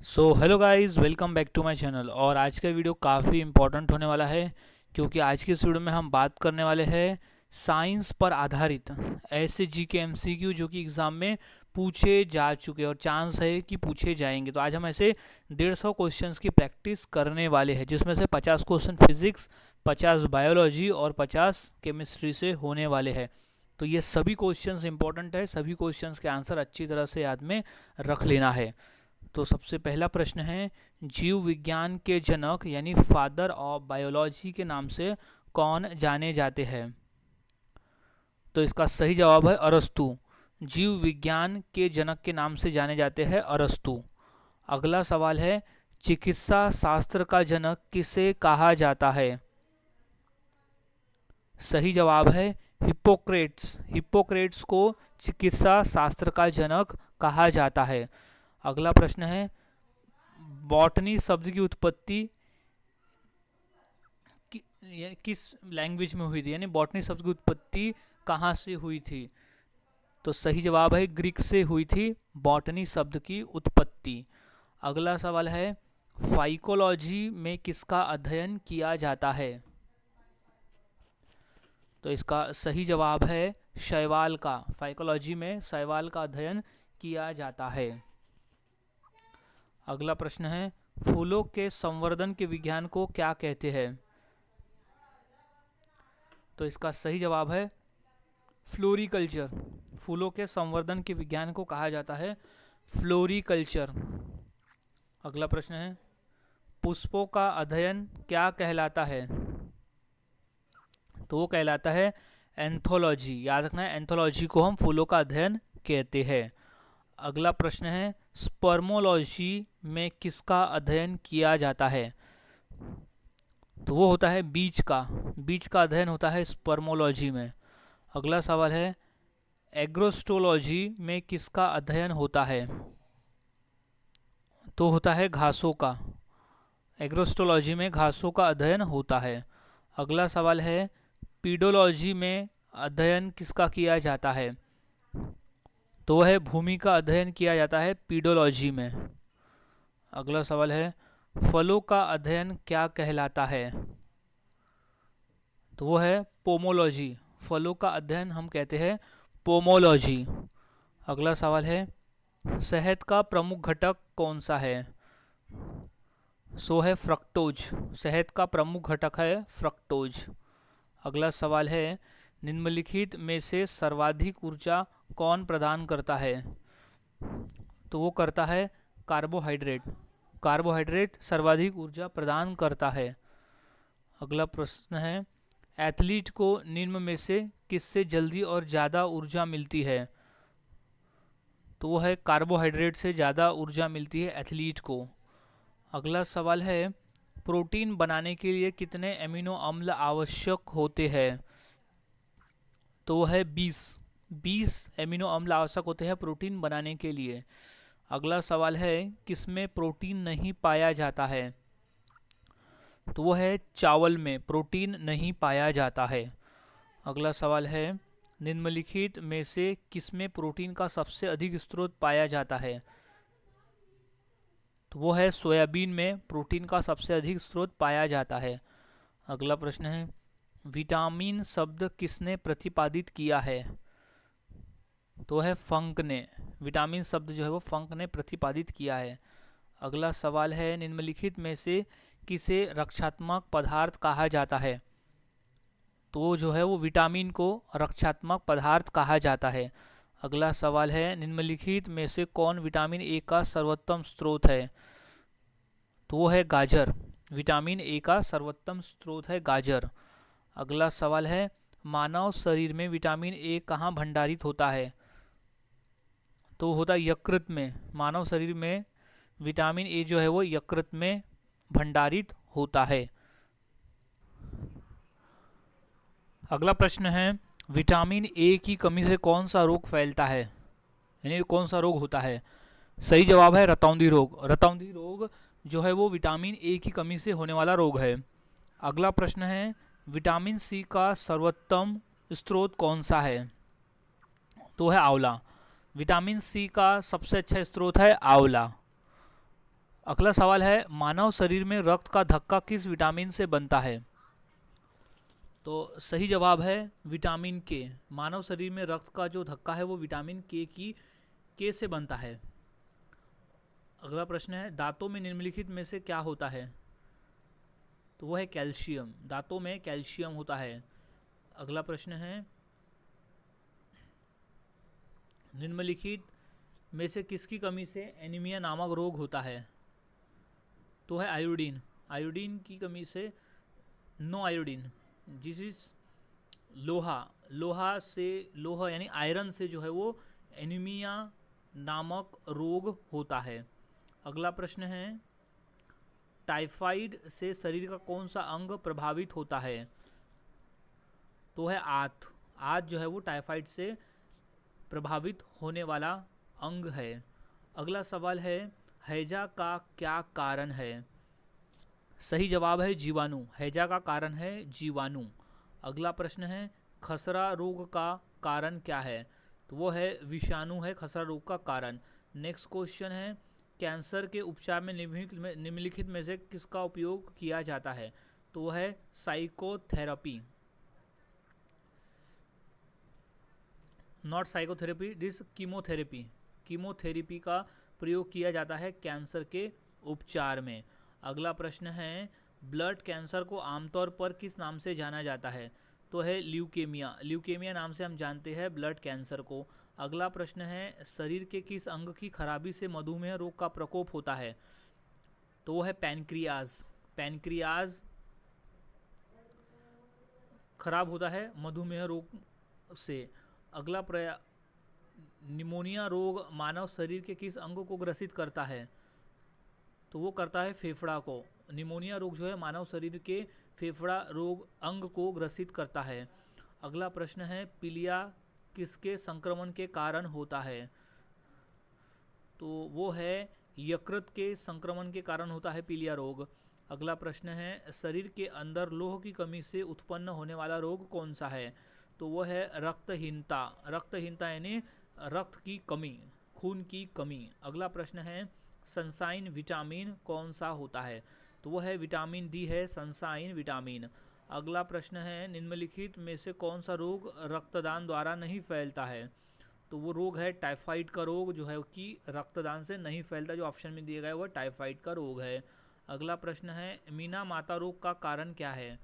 So hello guys, welcome back to my channel. और आज का वीडियो काफ़ी इंपॉर्टेंट होने वाला है क्योंकि आज की इस वीडियो में हम बात करने वाले हैं साइंस पर आधारित ऐसे जी के एमसीक्यू जो कि एग्ज़ाम में पूछे जा चुके हैं और चांस है कि पूछे जाएंगे। तो आज हम ऐसे 150 क्वेश्चंस की प्रैक्टिस करने वाले हैं, जिसमें से 50 क्वेश्चन फिजिक्स, 50 बायोलॉजी और 50 केमिस्ट्री से होने वाले हैं। तो ये सभी क्वेश्चंस इंपॉर्टेंट है, सभी क्वेश्चंस के आंसर अच्छी तरह से याद में रख लेना है। तो सबसे पहला प्रश्न है, जीव विज्ञान के जनक यानी फादर ऑफ बायोलॉजी के नाम से कौन जाने जाते हैं? तो इसका सही जवाब है अरस्तु। जीव विज्ञान के जनक के नाम से जाने जाते हैं अरस्तु। अगला सवाल है, चिकित्सा शास्त्र का जनक किसे कहा जाता है? सही जवाब है हिप्पोक्रेट्स। हिप्पोक्रेट्स को चिकित्सा शास्त्र का जनक कहा जाता है। अगला प्रश्न है, बॉटनी शब्द की उत्पत्ति किस लैंग्वेज में हुई थी, यानी बॉटनी शब्द की उत्पत्ति कहाँ से हुई थी? तो सही जवाब है ग्रीक से हुई थी बॉटनी शब्द की उत्पत्ति। अगला सवाल है, फाइकोलॉजी में किसका अध्ययन किया जाता है? तो इसका सही जवाब है शैवाल का। फाइकोलॉजी में शैवाल का अध्ययन किया जाता है। अगला प्रश्न है, फूलों के संवर्धन के विज्ञान को क्या कहते हैं? तो इसका सही जवाब है फ्लोरिकल्चर। फूलों के संवर्धन के विज्ञान को कहा जाता है फ्लोरिकल्चर। अगला प्रश्न है, पुष्पों का अध्ययन क्या कहलाता है? तो वो कहलाता है एंथोलॉजी। याद रखना है, एंथोलॉजी को हम फूलों का अध्ययन कहते हैं। अगला प्रश्न है, स्पर्मोलॉजी में किसका अध्ययन किया जाता है? तो वो होता है बीज का। बीज का अध्ययन होता है स्पर्मोलॉजी में। अगला सवाल है, एग्रोस्टोलॉजी में किसका अध्ययन होता है? तो होता है घासों का। एग्रोस्टोलॉजी में घासों का अध्ययन होता है। अगला सवाल है, पीडोलॉजी में अध्ययन किसका किया जाता है? तो वह है भूमि का अध्ययन किया जाता है पीडोलॉजी में। अगला सवाल है, फलों का अध्ययन क्या कहलाता है? तो वो है पोमोलॉजी। फलों का अध्ययन हम कहते हैं पोमोलॉजी। अगला सवाल है, शहद का प्रमुख घटक कौन सा है? सो है फ्रक्टोज। शहद का प्रमुख घटक है फ्रक्टोज। अगला सवाल है, निम्नलिखित में से सर्वाधिक ऊर्जा कौन प्रदान करता है? तो वो करता है कार्बोहाइड्रेट। कार्बोहाइड्रेट सर्वाधिक ऊर्जा प्रदान करता है। अगला प्रश्न है, एथलीट को निम्न में से किससे जल्दी और ज़्यादा ऊर्जा मिलती है? तो वो है कार्बोहाइड्रेट से ज़्यादा ऊर्जा मिलती है एथलीट को। अगला सवाल है, प्रोटीन बनाने के लिए कितने एमिनो अम्ल आवश्यक होते हैं? तो वो है 20 एमिनो अम्ल आवश्यक होते हैं प्रोटीन बनाने के लिए। अगला सवाल है, किसमें प्रोटीन नहीं पाया जाता है? तो वो है चावल में प्रोटीन नहीं पाया जाता है। अगला सवाल है, निम्नलिखित में से किसमें प्रोटीन का सबसे अधिक स्रोत पाया जाता है? तो वो है सोयाबीन में प्रोटीन का सबसे अधिक स्रोत पाया जाता है। अगला प्रश्न है, विटामिन शब्द किसने प्रतिपादित किया है? तो है फंक ने। विटामिन शब्द जो है वो फंक ने प्रतिपादित किया है। अगला सवाल है, निम्नलिखित में से किसे रक्षात्मक पदार्थ कहा जाता है? तो जो है वो विटामिन को रक्षात्मक पदार्थ कहा जाता है। अगला सवाल है, निम्नलिखित में से कौन विटामिन ए का सर्वोत्तम स्रोत है? तो वो है गाजर। विटामिन ए का सर्वोत्तम स्रोत है गाजर। अगला सवाल है, मानव शरीर में विटामिन ए कहाँ भंडारित होता है? तो होता है यकृत में। मानव शरीर में विटामिन ए जो है वो यकृत में भंडारित होता है। अगला प्रश्न है, विटामिन ए की कमी से कौन सा रोग फैलता है, यानी कौन सा रोग होता है? सही जवाब है रतौंधी रोग। रतौंधी रोग जो है वो विटामिन ए की कमी से होने वाला रोग है। अगला प्रश्न है, विटामिन सी का सर्वोत्तम स्रोत कौन सा है? तो है आंवला। विटामिन सी का सबसे अच्छा स्रोत है आंवला। अगला सवाल है मानव शरीर में रक्त का धक्का किस विटामिन से बनता है? तो सही जवाब है विटामिन के। मानव शरीर में रक्त का जो धक्का है वो विटामिन के से बनता है। अगला प्रश्न है दांतों में निम्नलिखित में से क्या होता है? तो वो है कैल्शियम। दांतों में कैल्शियम होता है। अगला प्रश्न है निम्नलिखित में से किसकी कमी से एनीमिया नामक रोग होता है? तो है आयोडीन। आयोडीन की कमी से, नो आयोडीन, जिस इज लोहा यानी आयरन से जो है वो एनीमिया नामक रोग होता है। अगला प्रश्न है टाइफाइड से शरीर का कौन सा अंग प्रभावित होता है? तो है आंत। आंत जो है वो टाइफाइड से प्रभावित होने वाला अंग है। अगला सवाल है हैजा का क्या कारण है? सही जवाब है जीवाणु। हैजा का कारण है जीवाणु। अगला प्रश्न है खसरा रोग का कारण क्या है? तो वो है विषाणु है खसरा रोग का कारण। नेक्स्ट क्वेश्चन है कैंसर के उपचार में निम्नलिखित में से किसका उपयोग किया जाता है? तो वो है psychotherapy, not psychotherapy, this chemotherapy. Chemotherapy का प्रयोग किया जाता है कैंसर के उपचार में। अगला प्रश्न है ब्लड कैंसर को आमतौर पर किस नाम से जाना जाता है? तो है ल्यूकेमिया। ल्यूकेमिया नाम से हम जानते हैं ब्लड कैंसर को। अगला प्रश्न है शरीर के किस अंग की खराबी से मधुमेह रोग का प्रकोप होता है? तो वो है पैनक्रियाज। पैनक्रियाज खराब होता है मधुमेह रोग से। अगला निमोनिया रोग मानव शरीर के किस अंग को ग्रसित करता है? तो वो करता है फेफड़ा को। निमोनिया रोग जो है मानव शरीर के फेफड़ा रोग अंग को ग्रसित करता है। अगला प्रश्न है पीलिया किसके संक्रमण के कारण होता है? तो वो है यकृत के संक्रमण के कारण होता है पीलिया रोग। अगला प्रश्न है शरीर के अंदर लोह की कमी से उत्पन्न होने वाला रोग कौन सा है? तो वो है रक्तहीनता। रक्तहीनता यानी रक्त की कमी, खून की कमी। अगला प्रश्न है सनसाइन विटामिन कौन सा होता है? तो वो है विटामिन डी है सनसाइन विटामिन। अगला प्रश्न है निम्नलिखित में से कौन सा रोग रक्तदान द्वारा नहीं फैलता है? तो वो रोग है टाइफाइड का रोग जो है कि रक्तदान से नहीं फैलता, जो ऑप्शन में दिया गया है वो टाइफाइड का रोग है। अगला प्रश्न है मीना माता रोग का कारण क्या है?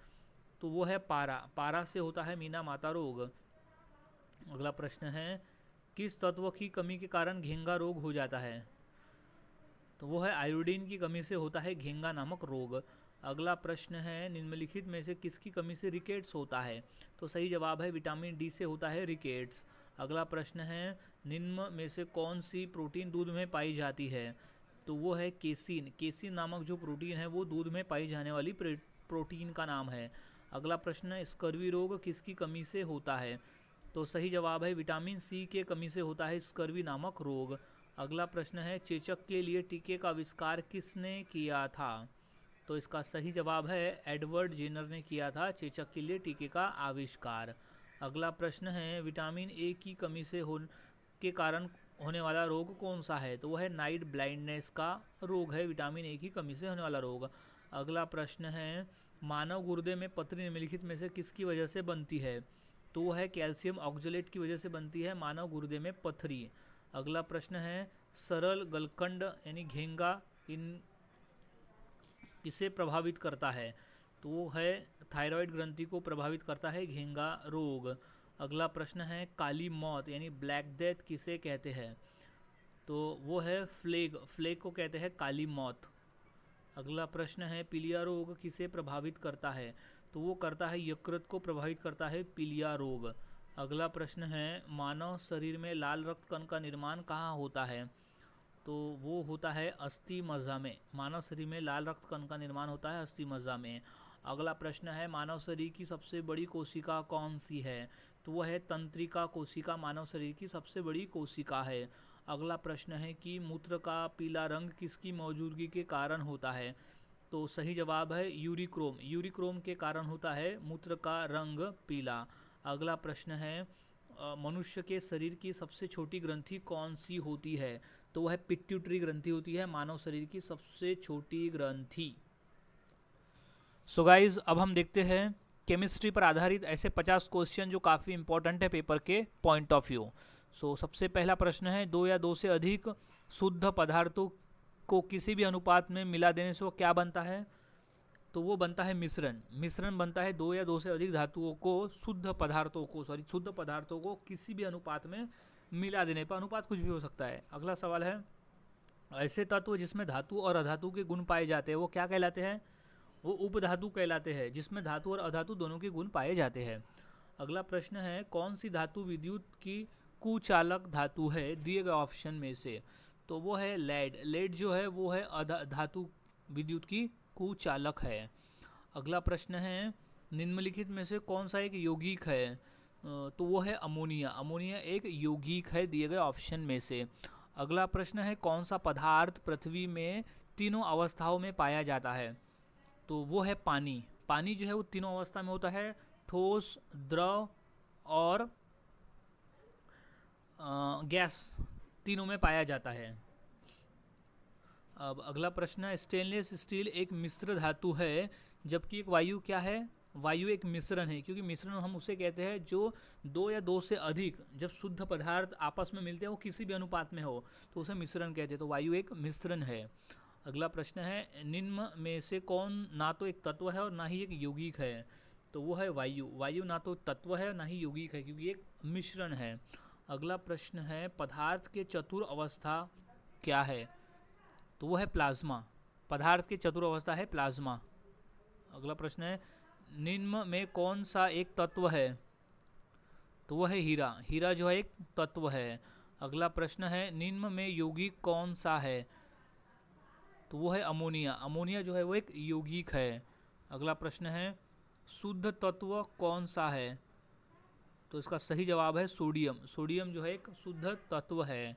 तो वो है पारा। पारा से होता है मीना माता रोग। अगला प्रश्न है किस तत्व की कमी के कारण घेंगा रोग हो जाता है? तो वो है आयोडीन की कमी से होता है घेंगा नामक रोग। अगला प्रश्न है निम्नलिखित में से किसकी कमी से रिकेट्स होता है? तो सही जवाब है विटामिन डी से होता है रिकेट्स। अगला प्रश्न है निम्न में से कौन सी प्रोटीन दूध में पाई जाती है? तो वो है केसिन। केसिन नामक जो प्रोटीन है वो दूध में पाई जाने वाली प्रोटीन का नाम है। अगला प्रश्न है स्कर्वी रोग किसकी कमी से होता है? तो सही जवाब है विटामिन सी के कमी से होता है स्कर्वी नामक रोग। अगला प्रश्न है चेचक के लिए टीके का आविष्कार किसने किया था? तो इसका सही जवाब है एडवर्ड जेनर ने किया था चेचक के लिए टीके का आविष्कार। अगला प्रश्न है विटामिन ए की कमी से के कारण होने वाला रोग कौन सा है? तो वह है नाइट ब्लाइंडनेस का रोग है विटामिन ए की कमी से होने वाला रोग। अगला प्रश्न है मानव गुर्दे में पथरी निम्नलिखित में से किसकी वजह से बनती है? तो वह है कैल्शियम ऑक्जेलेट की वजह से बनती है मानव गुर्दे में पथरी। अगला प्रश्न है सरल गलकंड यानी घेंगा किसे प्रभावित करता है? तो वो है थायराइड ग्रंथि को प्रभावित करता है घेंगा रोग। अगला प्रश्न है काली मौत यानी ब्लैक डेथ किसे कहते हैं? तो वो है फ्लेग। फ्लेग को कहते हैं काली मौत। अगला प्रश्न है पीलिया रोग किसे प्रभावित करता है? तो वो करता है यकृत को प्रभावित करता है पीलिया रोग। अगला प्रश्न है मानव शरीर में लाल रक्त कण का निर्माण कहाँ होता है? तो वो होता है अस्थि मज्जा में। मानव शरीर में लाल रक्त कण का निर्माण होता है अस्थि मज्जा में। अगला प्रश्न है मानव शरीर की सबसे बड़ी कोशिका कौन सी है? तो वह है तंत्रिका कोशिका मानव शरीर की सबसे बड़ी कोशिका है। अगला प्रश्न है कि मूत्र का पीला रंग किसकी मौजूदगी के कारण होता है? तो सही जवाब है यूरिक्रोम। यूरिक्रोम के कारण होता है मूत्र का रंग पीला। अगला प्रश्न है मनुष्य के शरीर की सबसे छोटी ग्रंथि कौन सी होती है? तो तो वह पिट्यूटरी ग्रंथि होती है, मानव शरीर की सबसे छोटी ग्रंथि। सो गाइज अब हम देखते हैं केमिस्ट्री पर आधारित ऐसे 50 क्वेश्चन जो काफ़ी इंपॉर्टेंट है पेपर के पॉइंट ऑफ व्यू। सो सबसे पहला प्रश्न है, दो या दो से अधिक शुद्ध पदार्थों को किसी भी अनुपात में मिला देने से वो क्या बनता है? तो वो बनता है मिश्रण। मिश्रण बनता है दो या दो से अधिक धातुओं को शुद्ध पदार्थों को किसी भी अनुपात में मिला देने पर। अनुपात कुछ भी हो सकता है। अगला सवाल है, ऐसे तत्व जिसमें धातु और अधातु के गुण पाए जाते हैं वो क्या कहलाते हैं? वो उपधातु कहलाते हैं, जिसमें धातु और अधातु दोनों के गुण पाए जाते हैं। अगला प्रश्न है, कौन सी धातु विद्युत की कुचालक धातु है दिए गए ऑप्शन में से? तो वो है लेड। लेड जो है वो है धातु विद्युत की कुचालक है। अगला प्रश्न है, निम्नलिखित में से कौन सा एक यौगिक है? तो वो है अमोनिया। अमोनिया एक यौगिक है दिए गए ऑप्शन में से। अगला प्रश्न है, कौन सा पदार्थ पृथ्वी में तीनों अवस्थाओं में पाया जाता है? तो वो है पानी। पानी जो है वो तीनों अवस्था में होता है, ठोस, द्रव और गैस, तीनों में पाया जाता है। अब अगला प्रश्न है, स्टेनलेस स्टील एक मिश्र धातु है जबकि एक वायु क्या है? वायु एक मिश्रण है, क्योंकि मिश्रण हम उसे कहते हैं जो दो या दो से अधिक जब शुद्ध पदार्थ आपस में मिलते हैं वो किसी भी अनुपात में हो तो उसे मिश्रण कहते हैं। तो वायु एक मिश्रण है। अगला प्रश्न है, निम्न में से कौन ना तो एक तत्व है और ना ही एक यौगिक है? तो वो है वायु। वायु ना तो तत्व है और ना ही यौगिक है, क्योंकि एक मिश्रण है। अगला प्रश्न है, पदार्थ के चतुर अवस्था क्या है? तो वो है प्लाज्मा। पदार्थ की चतुर अवस्था है प्लाज्मा। अगला प्रश्न है, निम्न में कौन सा एक तत्व है? तो वो है हीरा। हीरा जो है एक तत्व है। अगला प्रश्न है, निम्न में यौगिक कौन सा है? तो वो है अमोनिया। अमोनिया जो है वो एक यौगिक है। अगला प्रश्न है, शुद्ध तत्व कौन सा है? तो इसका सही जवाब है सोडियम। सोडियम जो है एक शुद्ध तत्व है।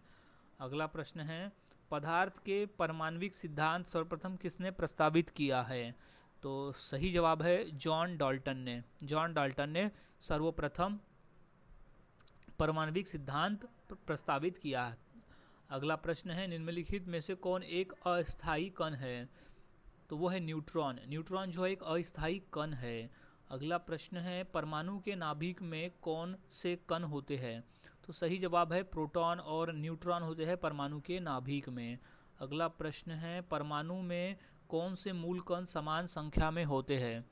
अगला प्रश्न है, पदार्थ के परमाणविक सिद्धांत सर्वप्रथम किसने प्रस्तावित किया है? तो सही जवाब है जॉन डाल्टन ने। जॉन डाल्टन ने सर्वप्रथम परमाणविक सिद्धांत प्रस्तावित किया। अगला प्रश्न है, निम्नलिखित में से कौन एक अस्थायी कण है? तो वो है न्यूट्रॉन। न्यूट्रॉन जो है एक अस्थायी कण है। अगला प्रश्न है, परमाणु के नाभिक में कौन से कण होते हैं? तो सही जवाब है प्रोटॉन और न्यूट्रॉन होते हैं परमाणु के नाभिक में। अगला प्रश्न है, परमाणु में कौन से मूल कण समान संख्या में होते हैं?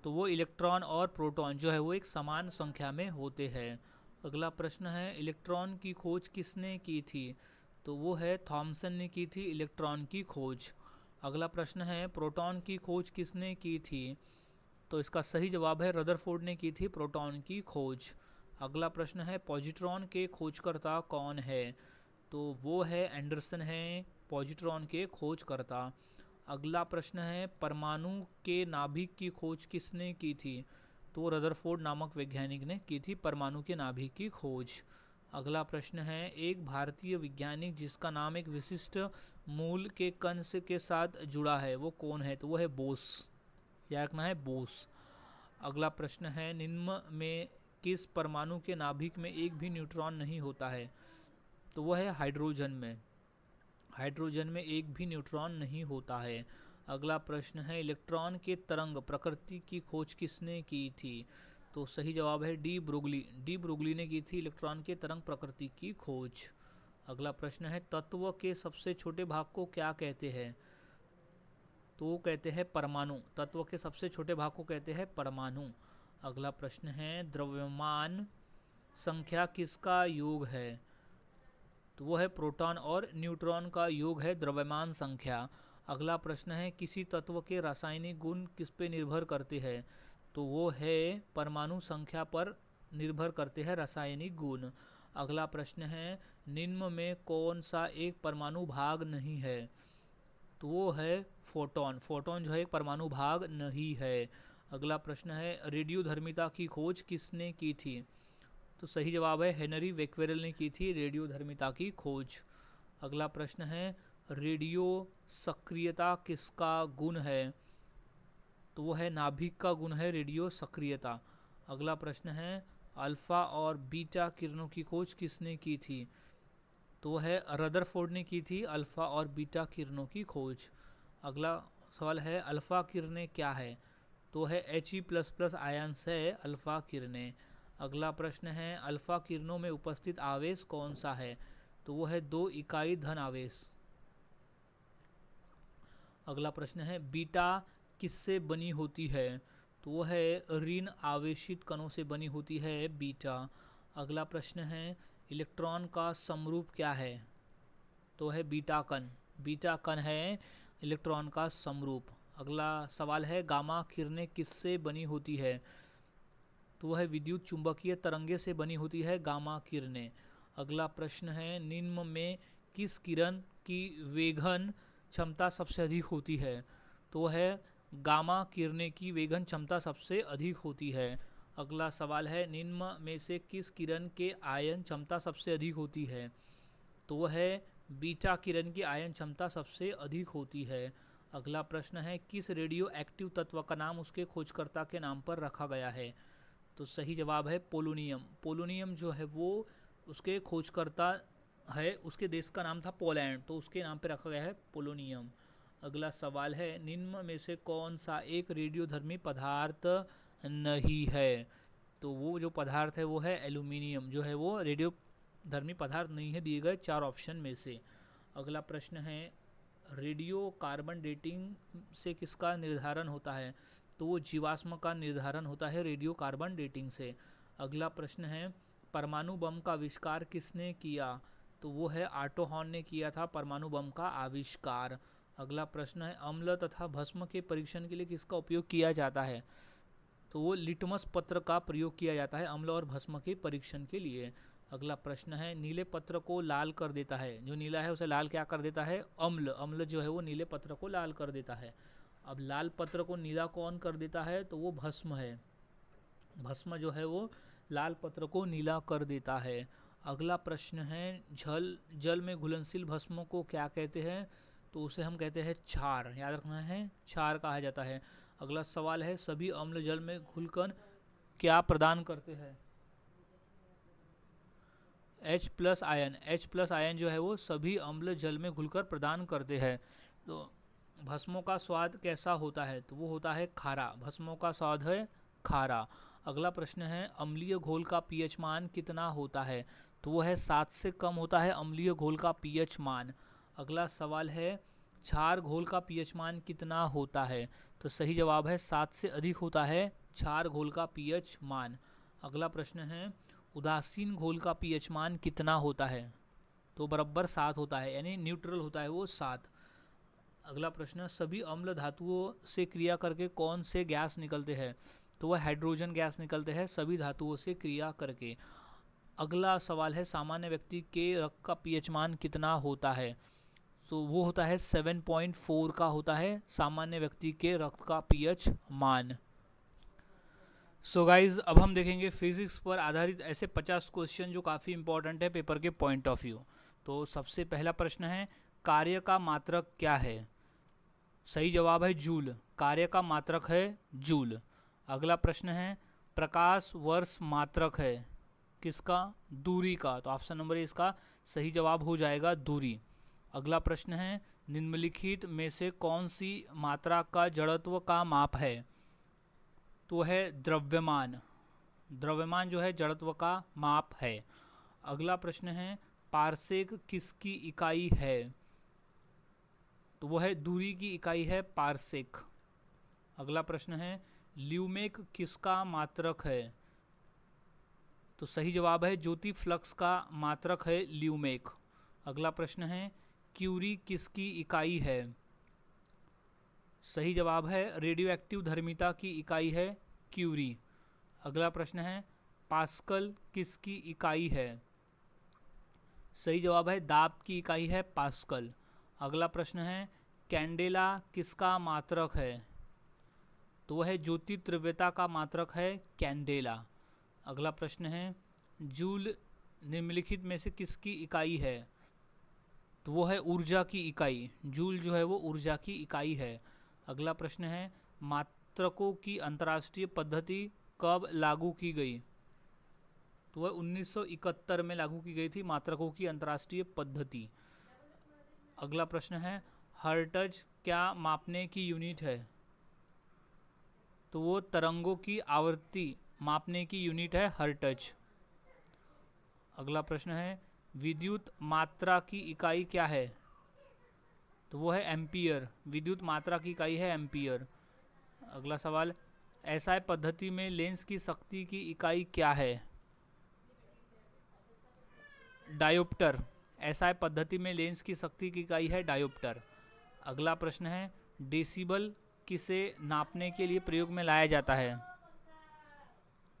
तो वो इलेक्ट्रॉन और प्रोटॉन जो है वो एक समान संख्या में होते हैं। अगला प्रश्न है, इलेक्ट्रॉन की खोज किसने की थी? तो वो है थॉमसन ने की थी इलेक्ट्रॉन की खोज। अगला प्रश्न है, प्रोटॉन की खोज किसने की थी? तो इसका सही जवाब है रदरफोर्ड ने की थी प्रोटॉन की खोज। अगला प्रश्न है, पॉजिट्रॉन के खोजकर्ता कौन है? तो वो है एंडरसन है पॉजिट्रॉन के खोजकर्ता। अगला प्रश्न है, परमाणु के नाभिक की खोज किसने की थी? तो रदरफोर्ड नामक वैज्ञानिक ने की थी परमाणु के नाभिक की खोज। अगला प्रश्न है, एक भारतीय वैज्ञानिक जिसका नाम एक विशिष्ट मूल के कण से के साथ जुड़ा है वो कौन है? तो वो है बोस। याद रखना है बोस। अगला प्रश्न है, निम्न में किस परमाणु के नाभिक में एक भी न्यूट्रॉन नहीं होता है? तो वह है हाइड्रोजन में। हाइड्रोजन में एक भी न्यूट्रॉन नहीं होता है। अगला प्रश्न है, इलेक्ट्रॉन के तरंग प्रकृति की खोज किसने की थी? तो सही जवाब है डी ब्रोगली। डी ब्रोगली ने की थी इलेक्ट्रॉन के तरंग प्रकृति की खोज। अगला प्रश्न है, तत्व के सबसे छोटे भाग को क्या कहते हैं? तो वो कहते हैं परमाणु। तत्व के सबसे छोटे भाग को कहते हैं परमाणु। अगला प्रश्न है, द्रव्यमान संख्या किसका योग है? तो वो है प्रोटॉन और न्यूट्रॉन का योग है द्रव्यमान संख्या। अगला प्रश्न है, किसी तत्व के रासायनिक गुण किस पे निर्भर करते हैं? तो वो है परमाणु संख्या पर निर्भर करते हैं रासायनिक गुण। अगला प्रश्न है, निम्न में कौन सा एक परमाणु भाग नहीं है? तो वो है फोटोन। फोटोन जो है एक परमाणु भाग नहीं है। अगला प्रश्न है, रेडियोधर्मिता की खोज किसने की थी? तो सही जवाब है हेनरी बेक्वेरेल ने की थी रेडियोधर्मिता की खोज। अगला प्रश्न है, रेडियो सक्रियता किसका गुण है? तो वो है नाभिक का गुण है रेडियो सक्रियता। अगला प्रश्न है, अल्फा और बीटा किरणों की खोज किसने की थी? तो है रदरफोर्ड ने की थी अल्फ़ा और बीटा किरणों की खोज। अगला सवाल है अल्फ़ा किरणें क्या है? तो है He++ आयंस है अल्फ़ा किरणें। अगला प्रश्न है अल्फ़ा किरणों में उपस्थित आवेश कौन सा है? तो वो है 2 इकाई धन आवेश। अगला प्रश्न है बीटा किससे बनी होती है? तो वो है ऋण आवेशित कणों से बनी होती है बीटा। अगला प्रश्न है इलेक्ट्रॉन का समरूप क्या है? तो है बीटा कण। बीटा कण है इलेक्ट्रॉन का समरूप। अगला सवाल है गामा किरणें किससे बनी होती है? तो वह विद्युत चुंबकीय तरंगे से बनी होती है गामा किरणें। अगला प्रश्न है निम्न में किस किरण की वेगन क्षमता सबसे अधिक होती है? तो है गामा किरणें की वेगन क्षमता सबसे अधिक होती है। अगला सवाल है निम्न में से किस किरण के आयन क्षमता सबसे अधिक होती है? तो वह है बीटा किरण की आयन क्षमता सबसे अधिक होती है। अगला प्रश्न है किस रेडियो एक्टिव तत्व का नाम उसके खोजकर्ता के नाम पर रखा गया है? तो सही जवाब है पोलोनियम। पोलोनियम जो है वो उसके खोजकर्ता है, उसके देश का नाम था पोलैंड, तो उसके नाम पे रखा गया है पोलोनियम। अगला सवाल है निम्न में से कौन सा एक रेडियोधर्मी पदार्थ नहीं है? तो वो जो पदार्थ है वो है एल्यूमिनियम, जो है वो रेडियोधर्मी पदार्थ नहीं है दिए गए 4 ऑप्शन में से। अगला प्रश्न है रेडियो कार्बन डेटिंग से किसका निर्धारण होता है? तो वो जीवाश्म का निर्धारण होता है रेडियो कार्बन डेटिंग से। अगला प्रश्न है परमाणु बम का आविष्कार किसने किया? तो वो है ऑटो हॉर्न ने किया था परमाणु बम का आविष्कार। अगला प्रश्न है अम्ल तथा भस्म के परीक्षण के लिए किसका उपयोग किया जाता है? तो वो लिटमस पत्र का प्रयोग किया जाता है अम्ल और भस्म के परीक्षण के लिए। अगला प्रश्न है नीले पत्र को लाल कर देता है, जो नीला है उसे लाल क्या कर देता है? अम्ल। अम्ल जो है वो नीले पत्र को लाल कर देता है। अब लाल पत्र को नीला कौन कर देता है? तो वो भस्म है। भस्म जो है वो लाल पत्र को नीला कर देता है। अगला प्रश्न है जल में घुलनशील भस्म को क्या कहते हैं? तो उसे हम कहते हैं क्षार। याद रखना है, क्षार कहा जाता है। अगला सवाल है सभी अम्ल जल में घुलकर क्या प्रदान करते हैं? H+ ion. H+ आयन जो है वो सभी अम्ल जल में घुलकर प्रदान करते हैं। तो भस्मों का स्वाद कैसा होता है? तो वो होता है खारा। भस्मों का स्वाद है खारा। अगला प्रश्न है अम्लीय घोल का पीएच मान कितना होता है? तो वो है 7 से कम होता है अम्लीय घोल का पीएच मान। अगला सवाल है क्षार घोल का पीएच मान कितना होता है? तो सही जवाब है 7 से अधिक होता है क्षार घोल का पीएच मान। अगला प्रश्न है उदासीन घोल का पीएच मान कितना होता है? तो बराबर 7 होता है, यानी न्यूट्रल होता है वो 7। अगला प्रश्न सभी अम्ल धातुओं से क्रिया करके कौन से गैस निकलते हैं? तो वह हाइड्रोजन गैस निकलते हैं सभी धातुओं से क्रिया करके। अगला सवाल है सामान्य व्यक्ति के रक्त का पीएच मान कितना होता है? तो वो होता है 7.4 का होता है सामान्य व्यक्ति के रक्त का पीएच मान। सो गाइज अब हम देखेंगे फिजिक्स पर आधारित ऐसे 50 क्वेश्चन जो काफ़ी इंपॉर्टेंट है पेपर के पॉइंट ऑफ व्यू। तो सबसे पहला प्रश्न है कार्य का मात्रक क्या है? सही जवाब है जूल। कार्य का मात्रक है जूल। अगला प्रश्न है प्रकाश वर्ष मात्रक है किसका? दूरी का। तो ऑप्शन नंबर इसका सही जवाब हो जाएगा दूरी। अगला प्रश्न है निम्नलिखित में से कौन सी मात्रा का जड़त्व का माप है? तो है द्रव्यमान। द्रव्यमान जो है जड़त्व का माप है। अगला प्रश्न है पारसेक किसकी इकाई है? तो वो है दूरी की इकाई है पारसेक। अगला प्रश्न है ल्यूमेक किसका मात्रक है? तो सही जवाब है ज्योति फ्लक्स का मात्रक है ल्यूमेक। अगला प्रश्न है क्यूरी किसकी इकाई है? सही जवाब है रेडियो एक्टिव धर्मिता की इकाई है क्यूरी। अगला प्रश्न है पास्कल किसकी इकाई है? सही जवाब है दाब की इकाई है पास्कल। अगला प्रश्न है कैंडेला किसका मात्रक है? तो वह है ज्योति तीव्रता का मात्रक है कैंडेला। अगला प्रश्न है जूल निम्नलिखित में से किसकी इकाई है? तो वो है ऊर्जा की इकाई। जूल जो है वो ऊर्जा की इकाई है। अगला प्रश्न है मात्रकों की अंतर्राष्ट्रीय पद्धति कब लागू की गई? तो वह 1971 में लागू की गई थी मात्रकों की अंतर्राष्ट्रीय पद्धति। अगला प्रश्न है हर्ट्ज क्या मापने की यूनिट है? तो वो तरंगों की आवृत्ति मापने की यूनिट है हर्ट्ज। अगला प्रश्न है विद्युत मात्रा की इकाई क्या है? तो वो है एम्पियर। विद्युत मात्रा की इकाई है एम्पियर। अगला सवाल एसआई पद्धति में लेंस की शक्ति की इकाई क्या है? डायोप्टर। एसआई पद्धति में लेंस की शक्ति की इकाई है डायोप्टर। अगला प्रश्न है डेसिबल किसे नापने के लिए प्रयोग में लाया जाता है?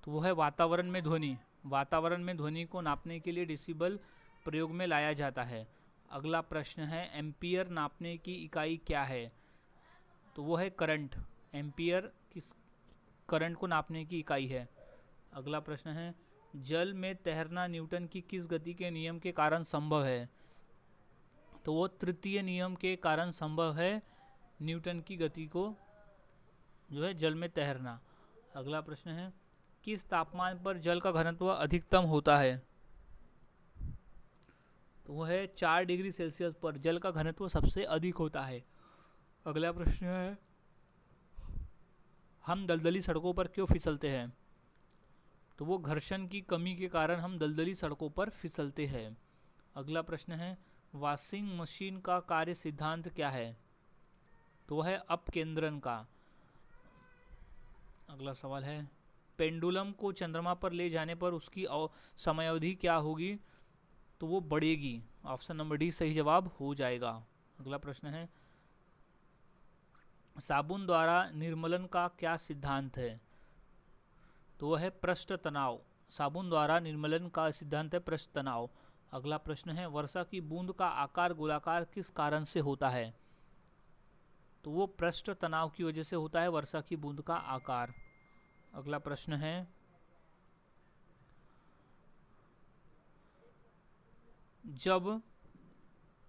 तो वो है वातावरण में ध्वनि। वातावरण में ध्वनि को नापने के लिए डेसिबल प्रयोग में लाया जाता है। अगला प्रश्न है एम्पियर नापने की इकाई क्या है? तो वो है करंट। एम्पियर किस करंट को नापने की इकाई है। अगला प्रश्न है जल में तैरना न्यूटन की किस गति के नियम के कारण संभव है? तो वो तृतीय नियम के कारण संभव है न्यूटन की गति को जो है जल में तैरना। अगला प्रश्न है किस तापमान पर जल का घनत्व अधिकतम होता है? तो वो है 4 डिग्री सेल्सियस पर जल का घनत्व सबसे अधिक होता है। अगला प्रश्न है हम दलदली सड़कों पर क्यों फिसलते हैं? तो वो घर्षण की कमी के कारण हम दलदली सड़कों पर फिसलते हैं। अगला प्रश्न है वॉशिंग मशीन का कार्य सिद्धांत क्या है? तो वह है अपकेंद्रण का। अगला सवाल है पेंडुलम को चंद्रमा पर ले जाने पर उसकी समयावधि क्या होगी? तो वो बढ़ेगी। ऑप्शन नंबर डी सही जवाब हो जाएगा। अगला प्रश्न है साबुन द्वारा निर्मलन का क्या सिद्धांत है? तो वह है पृष्ठ तनाव। साबुन द्वारा निर्मलन का सिद्धांत है पृष्ठ तनाव। अगला प्रश्न है वर्षा की बूंद का आकार गोलाकार किस कारण से होता है? तो वो पृष्ठ तनाव की वजह से होता है वर्षा की बूंद का आकार। अगला प्रश्न है जब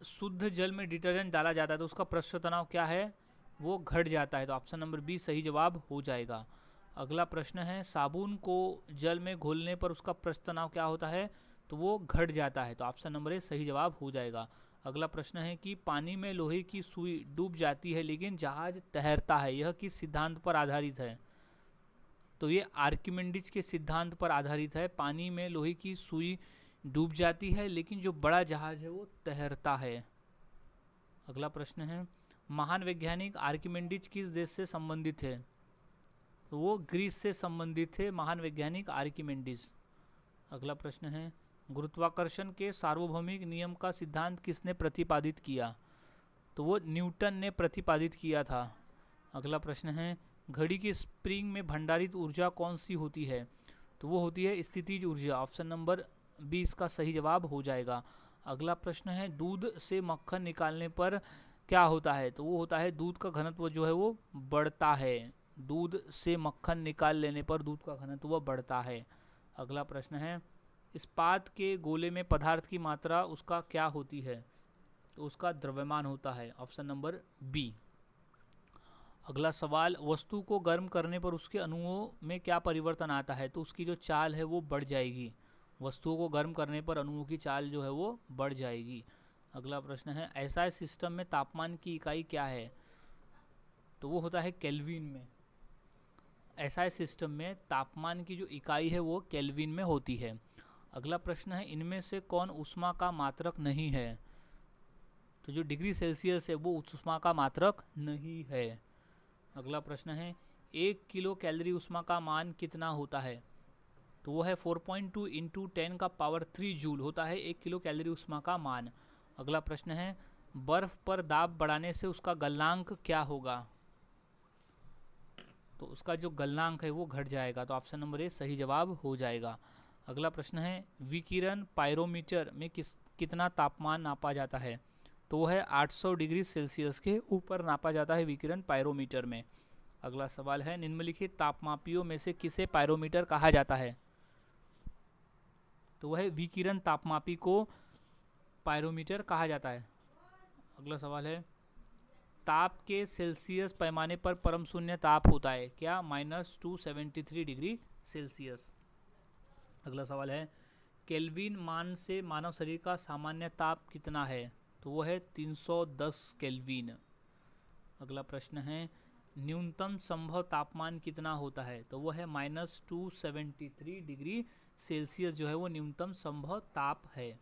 शुद्ध जल में डिटर्जेंट डाला जाता है तो उसका पृष्ठ तनाव क्या है? वो घट जाता है। तो ऑप्शन नंबर बी सही जवाब हो जाएगा। अगला प्रश्न है साबुन को जल में घोलने पर उसका पृष्ठ तनाव क्या होता है? तो वो घट जाता है। तो ऑप्शन नंबर ए सही जवाब हो जाएगा। अगला प्रश्न है कि पानी में लोहे की सुई डूब जाती है लेकिन जहाज तैरता है, यह किस सिद्धांत पर आधारित है? तो ये आर्किमिडीज के सिद्धांत पर आधारित है। पानी में लोहे की सुई डूब जाती है लेकिन जो बड़ा जहाज है वो तैरता है। अगला प्रश्न है महान वैज्ञानिक आर्किमिडीज किस देश से संबंधित है? तो वो ग्रीस से संबंधित थे महान वैज्ञानिक आर्किमिडीज। अगला प्रश्न है गुरुत्वाकर्षण के सार्वभौमिक नियम का सिद्धांत किसने प्रतिपादित किया? तो वो न्यूटन ने प्रतिपादित किया था। अगला प्रश्न है घड़ी की स्प्रिंग में भंडारित ऊर्जा कौन सी होती है? तो वो होती है स्थितिज ऊर्जा। ऑप्शन नंबर बी इसका सही जवाब हो जाएगा। अगला प्रश्न है दूध से मक्खन निकालने पर क्या होता है? तो वो होता है दूध का घनत्व जो है वो बढ़ता है। दूध से मक्खन निकाल लेने पर दूध का घनत्व बढ़ता है। अगला प्रश्न है इस्पात के गोले में पदार्थ की मात्रा उसका क्या होती है? तो उसका द्रव्यमान होता है। Option number B. अगला सवाल वस्तु को गर्म करने पर उसके अणुओं में क्या परिवर्तन आता है? तो उसकी जो चाल है वो बढ़ जाएगी। वस्तुओं को गर्म करने पर अणुओं की चाल जो है वो बढ़ जाएगी। अगला प्रश्न है ऐसा सिस्टम में तापमान की इकाई क्या है? तो वो होता है केल्विन में। ऐसा सिस्टम में तापमान की जो इकाई है वो केल्विन में होती है। अगला प्रश्न है इनमें से कौन ऊष्मा का मात्रक नहीं है? तो जो डिग्री सेल्सियस है वो ऊष्मा का मात्रक नहीं है। अगला प्रश्न है 1 किलो कैलोरी ऊष्मा का मान कितना होता है? तो वो है 4.2 इंटू 10 का पावर 3 जूल होता है 1 किलो कैलोरी ऊष्मा का मान। अगला प्रश्न है बर्फ पर दाब बढ़ाने से उसका गलनांक क्या होगा? तो उसका जो गलनांक है वो घट जाएगा। तो ऑप्शन नंबर ए सही जवाब हो जाएगा। अगला प्रश्न है विकिरण पायरोमीटर में कितना तापमान नापा जाता है? तो वो है 800 डिग्री सेल्सियस के ऊपर नापा जाता है विकिरण पायरोमीटर में। अगला सवाल है निम्नलिखित तापमापियों में से किसे पायरोमीटर कहा जाता है? तो वह है विकिरण तापमापी को पायरोमीटर कहा जाता है। अगला सवाल है ताप के सेल्सियस पैमाने पर परम शून्य ताप होता है क्या? -273 डिग्री सेल्सियस। अगला सवाल है केल्विन मान से मानव शरीर का सामान्य ताप कितना है? तो वो है 310 केल्विन। अगला प्रश्न है न्यूनतम संभव तापमान कितना होता है? तो वो है -273 डिग्री सेल्सियस जो है वो न्यूनतम संभव ताप है।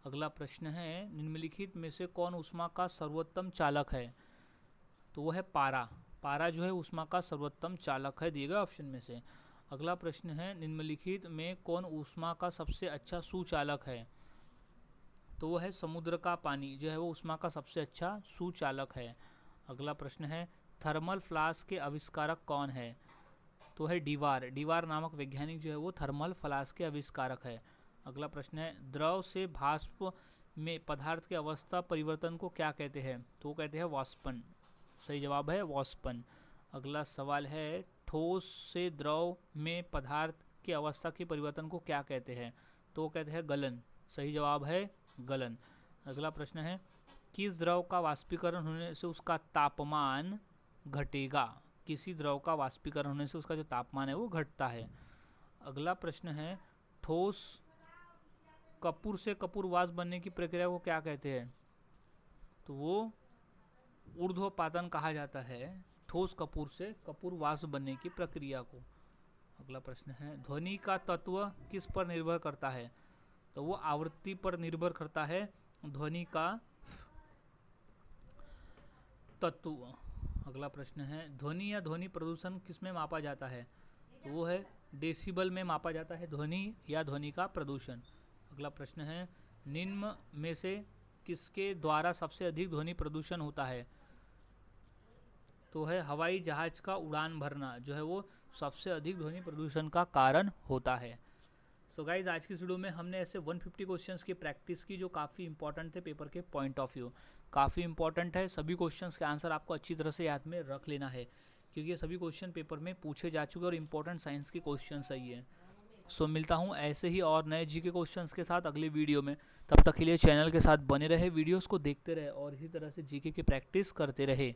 अगला प्रश्न है निम्नलिखित में से कौन ऊष्मा का सर्वोत्तम चालक है? तो वो है पारा। पारा जो है ऊष्मा का सर्वोत्तम चालक है, दिए गए ऑप्शन में से। अगला प्रश्न है निम्नलिखित में कौन ऊष्मा का सबसे अच्छा सुचालक है? तो वो है समुद्र का पानी जो है वो ऊष्मा का सबसे अच्छा सुचालक है। अगला प्रश्न है थर्मल फ्लास्क के आविष्कारक कौन है? तो है डीवार। डीवार नामक वैज्ञानिक जो है वो थर्मल फ्लास्क के आविष्कारक है। अगला प्रश्न है द्रव से भाष्प में पदार्थ की अवस्था परिवर्तन को क्या कहते हैं? तो वो कहते हैं वाष्पन। सही जवाब है वाष्पन। अगला सवाल है ठोस से द्रव में पदार्थ की अवस्था के परिवर्तन को क्या कहते हैं? तो वो कहते हैं गलन। सही जवाब है गलन। अगला प्रश्न है किस द्रव का वाष्पीकरण होने से उसका तापमान घटेगा? किसी द्रव का वाष्पीकरण होने से उसका जो तापमान है वो घटता है। अगला प्रश्न है ठोस कपूर से कपूर वाष्प बनने की प्रक्रिया को क्या कहते हैं? तो वो ऊर्ध्वपातन कहा जाता है ठोस कपूर से कपूर वाष्प बनने की प्रक्रिया को। अगला प्रश्न है ध्वनि का तत्व किस पर निर्भर करता है? तो वो आवृत्ति पर निर्भर करता है ध्वनि का तत्व। अगला प्रश्न है ध्वनि या ध्वनि प्रदूषण किस में मापा जाता है? तो वो है डेसिबल में मापा जाता है ध्वनि या ध्वनि का प्रदूषण। अगला प्रश्न है निम्न में से किसके द्वारा सबसे अधिक ध्वनि प्रदूषण होता है? तो है हवाई जहाज का उड़ान भरना जो है वो सबसे अधिक ध्वनि प्रदूषण का कारण होता है। सो गाइज आज की वीडियो में हमने ऐसे 150 क्वेश्चंस की प्रैक्टिस की जो काफ़ी इंपॉर्टेंट थे पेपर के पॉइंट ऑफ व्यू। काफ़ी इंपॉर्टेंट है, सभी क्वेश्चंस के आंसर आपको अच्छी तरह से याद में रख लेना है क्योंकि ये सभी क्वेश्चन पेपर में पूछे जा चुके और इंपॉर्टेंट साइंस के क्वेश्चन सही है। सो मिलता हूँ ऐसे ही और नए जीके क्वेश्चंस के साथ अगले वीडियो में। तब तक के लिए चैनल के साथ बने रहे, वीडियोज़ को देखते रहे और इसी तरह से जीके की प्रैक्टिस करते रहे।